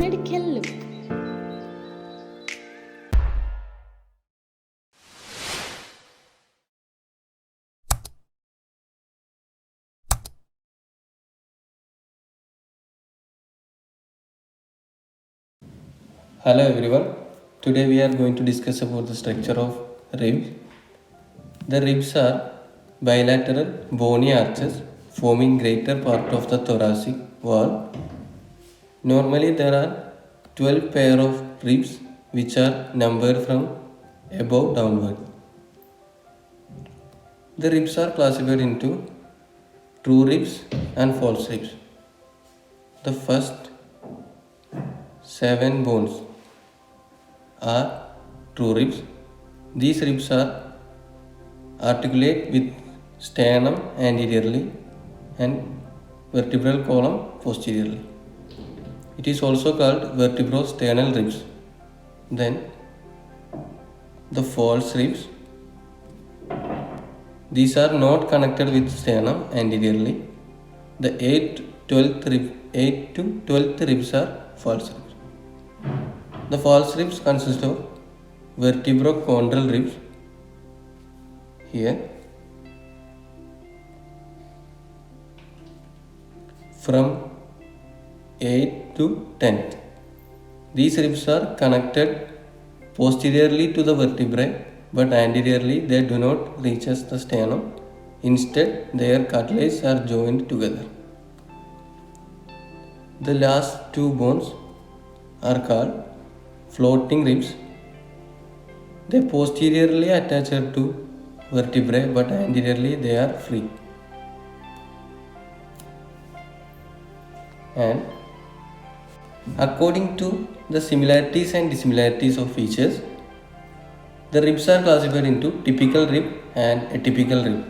Medical look. Hello everyone. Today we are going to discuss about the structure of ribs. The ribs are bilateral bony arches forming greater part of the thoracic wall. Normally there are 12 pair of ribs which are numbered from above downward. The ribs are classified into true ribs and false ribs. The first 7 bones are true ribs. These ribs are articulate with sternum anteriorly and vertebral column posteriorly. It is also called vertebrosternal ribs. Then the false ribs. These are not connected with sternum anteriorly. The 8 to 12th ribs are false ribs. The false ribs consist of vertebrochondral ribs here from 8 to 10th. These ribs are connected posteriorly to the vertebrae but anteriorly they do not reach the sternum. Instead, their cartilages are joined together. The last 2 bones are called floating ribs. They posteriorly attached to vertebrae but anteriorly they are free. And according to the similarities and dissimilarities of features, the ribs are classified into typical rib and atypical rib.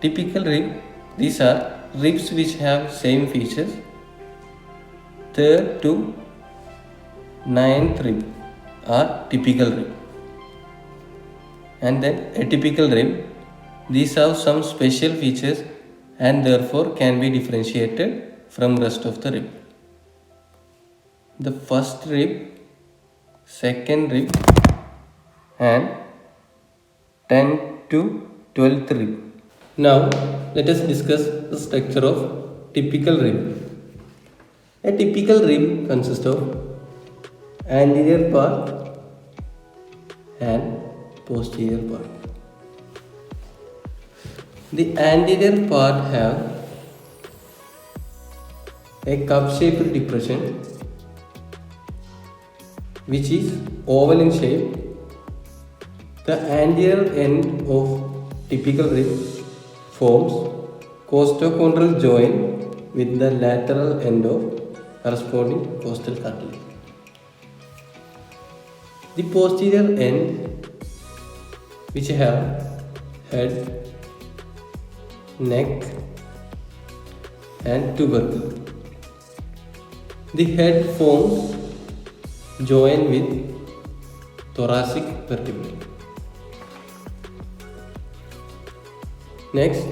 Typical rib, these are ribs which have same features. 3rd to 9th rib are typical rib. And then atypical rib, these have some special features and therefore can be differentiated from rest of the rib. The first rib, second rib and 10 to 12th rib. Now let us discuss the structure of typical rib. A typical rib consists of anterior part and posterior part. The anterior part have a cup-shaped depression which is oval in shape. The anterior end of typical rib forms costochondral joint with the lateral end of corresponding costal cartilage. The posterior end, which have head, neck and tubercle. The head forms joint with thoracic vertebrae. Next,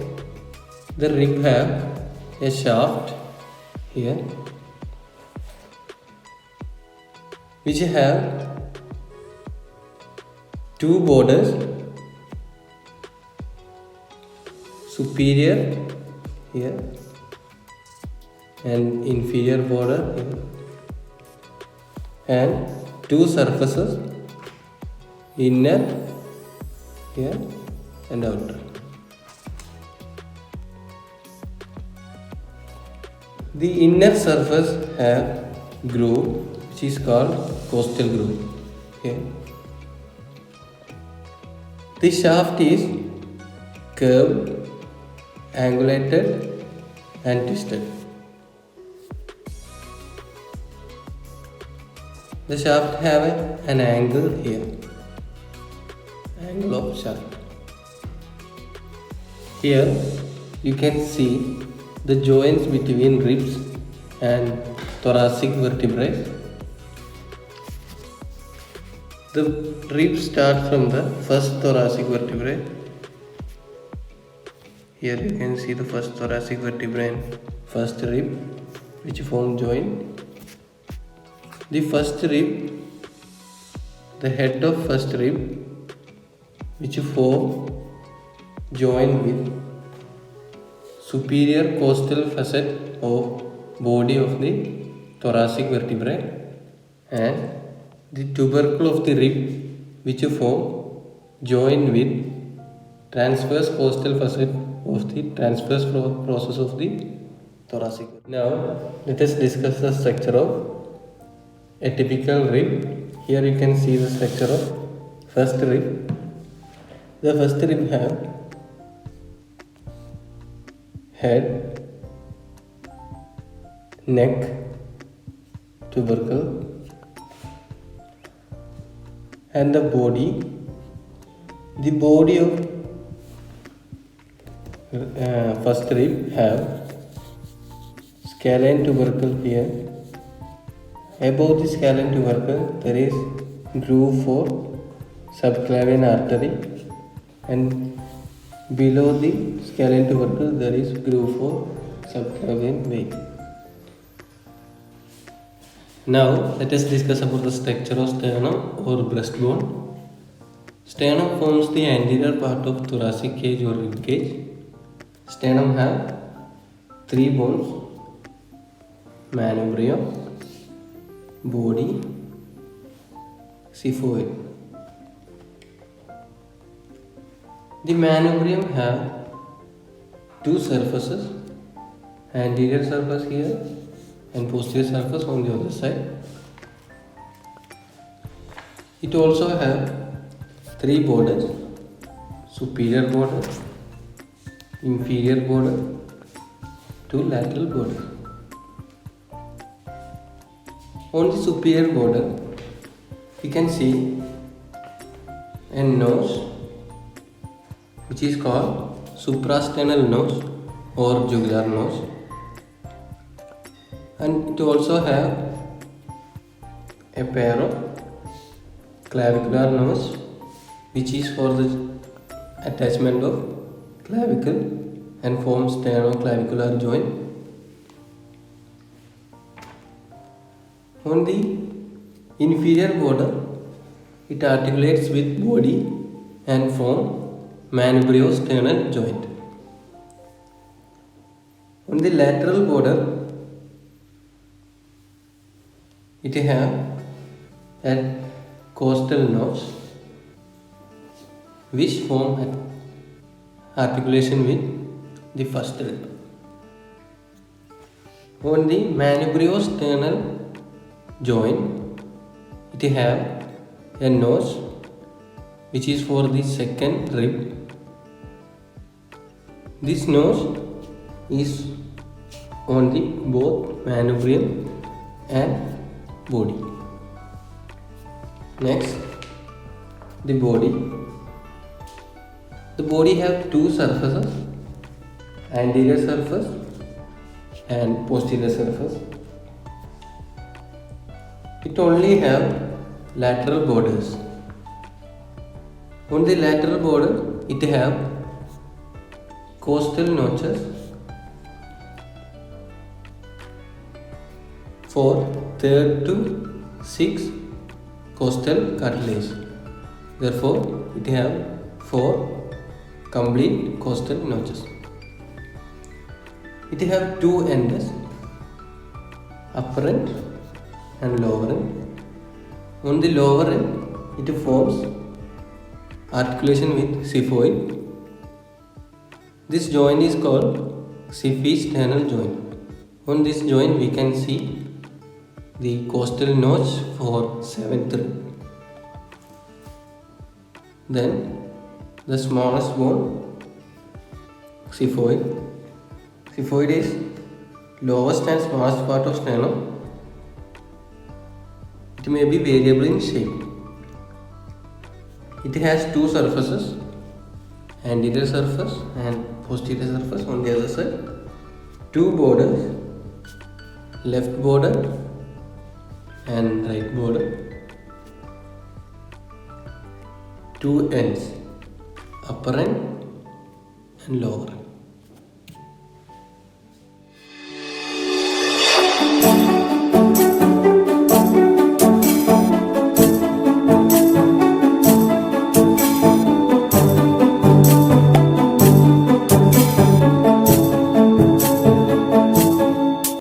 the rib have a shaft here which have 2 borders, superior here and inferior border here, and 2 surfaces, inner here and outer. The inner surface have groove which is called costal groove here. The shaft is curved, angulated and twisted. The shaft have an angle here, angle of shaft. Here you can see the joints between ribs and thoracic vertebrae. The ribs start from the first thoracic vertebrae. Here you can see the first thoracic vertebrae and first rib which form joint. The first rib, the head of first rib, which form join with superior costal facet of body of the thoracic vertebrae, and the tubercle of the rib, which form join with transverse costal facet of the transverse process of the thoracic. Now let us discuss the structure of a typical rib. Here you can see the structure of first rib. The first rib have head, neck, tubercle, and the body. The body of first rib have scalene tubercle here. Above the scalene tubercle there is groove for subclavian artery, and below the scalene tubercle there is groove for subclavian vein. Now let us discuss about the structure of sternum or breastbone. Sternum forms the anterior part of thoracic cage or rib cage. Sternum have three bones: manubrium, body, xiphoid. The manubrium have two surfaces, anterior surface here and posterior surface on the other side. It also have three borders: superior border, inferior border, two lateral borders. On the superior border you can see a nose which is called suprasternal nose or jugular nose, and it also have a pair of clavicular nose which is for the attachment of clavicle and forms sternoclavicular joint. On the inferior border it articulates with body and form manubriosternal joint. On the lateral border it have a costal nose which form articulation with the first rib. On the manubriosternal joint it have a nose which is for the second rib. This nose is on the both manubrium and body. Next, the body. The body have two surfaces, anterior surface and posterior surface. It only have lateral borders. On the lateral border it have costal notches for 3rd to 6th costal cartilage. Therefore it have 4 complete costal notches. It have two ends, upper end and lower end. On the lower end it forms articulation with xiphoid. This joint is called xiphisternal joint. On this joint we can see the costal notch for 7th rib. Then the smallest bone, xiphoid. Xiphoid is lowest and smallest part of sternum. It may be variable in shape. It has two surfaces, anterior surface and posterior surface on the other side. Two borders, left border and right border. Two ends, upper end and lower end.